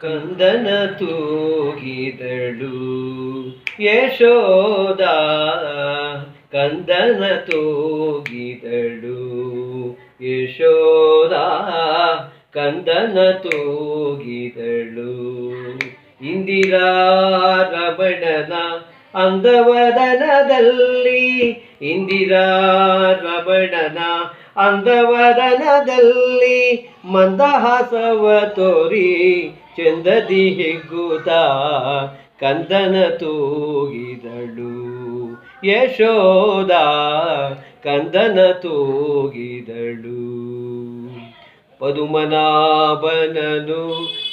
ಕಂದನ ತೂಗಿದಳು ಯಶೋದ, ಕಂದನ ತೂಗಿದಳು ಯಶೋದ, ಕಂದನ ತೂಗಿದಳು. ಇಂದಿರಾ ರಮಣನ ಅಂದವದನದಲ್ಲಿ, ಇಂದಿರಾ ರಮಣನ ಅಂದವದನದಲ್ಲಿ ಮಂದಹಾಸವ ತೋರಿ ಚಂದದಿ ಹಿಗ್ಗುತ್ತ ಕಂದನ ತೂಗಿದಳು ಯಶೋದ, ಕಂದನ ತೂಗಿದಳು. ಪದುಮನಾಭನನು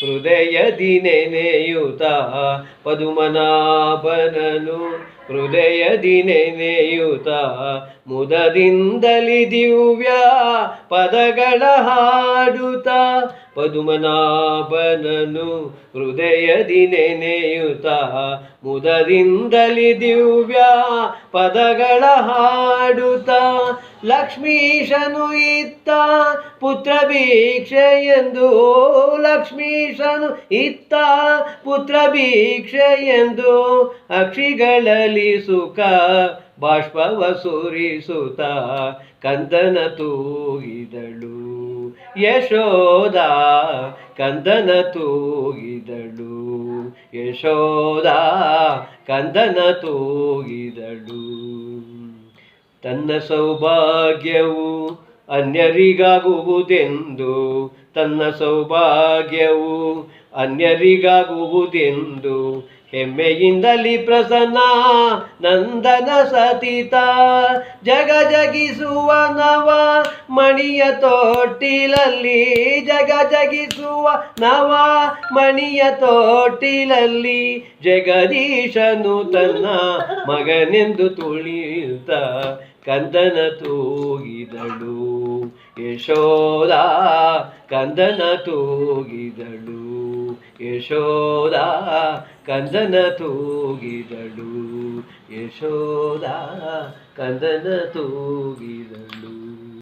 ಹೃದಯದಿ ನೆನೆಯುತ್ತ, ಪದುಮನಾಭನನು ಹೃದಯದಿ ನೆನೆಯುತ್ತ ಮುದದಿಂದಲಿ ದಿವ್ಯ ಪದಗಳ ಹಾಡುತ್ತ, ಪದುಮನಾಭನನು ಹೃದಯದಿ ನೆನೆಯುತ್ತ ಮುದದಿಂದಲಿ ದಿವ್ಯ ಪದಗಳ ಹಾಡುತ್ತ, ಲಕ್ಷ್ಮೀಶನು ಇತ್ತ ಪುತ್ರ ಭಿಕ್ಷೆಯೆಂದು, ಲಕ್ಷ್ಮೀಶನು ಇತ್ತ ಪುತ್ರ ಭಿಕ್ಷೆಯೆಂದು ಅಕ್ಷಿಗಳಲ್ಲಿ ಸುಖ ಬಾಷ್ಪವ ಸುರಿಸುತ್ತ ಕಂದನ ತೂಗಿದಳು ಯಶೋದ, ಕಂದನ ತೂಗಿದಳು ಯಶೋದ, ಕಂದನ ತೂಗಿದಳು. ತನ್ನ ಸೌಭಾಗ್ಯವು ಅನ್ಯರಿಗಾಗುವುದೆಂದು, ತನ್ನ ಸೌಭಾಗ್ಯವು ಅನ್ಯರಿಗಾಗುವುದೆಂದು ಹೆಮ್ಮೆಯಿಂದಲಿ ಪ್ರಸನ್ನ ನಂದನ ಸತಿತ ಜಗ ಜಗಿಸುವ ನವ ಮಣಿಯ ತೊಟ್ಟಿಲಲ್ಲಿ, ಜಗ ಜಗಿಸುವ ನವ ಮಣಿಯ ತೊಟ್ಟಿಲಲ್ಲಿ ಜಗದೀಶನು ತನ್ನ ಮಗನೆಂದು ತುಳಿಯುತ್ತ ಕಂದನ ತೂಗಿದಳು ಯಶೋದ, ಕಂದನ ತೂಗಿದಳು ಯಶೋದ, ಕಂದನ ತೂಗಿದಳು ಯಶೋದ, ಕಂದನ ತೂಗಿದಳು.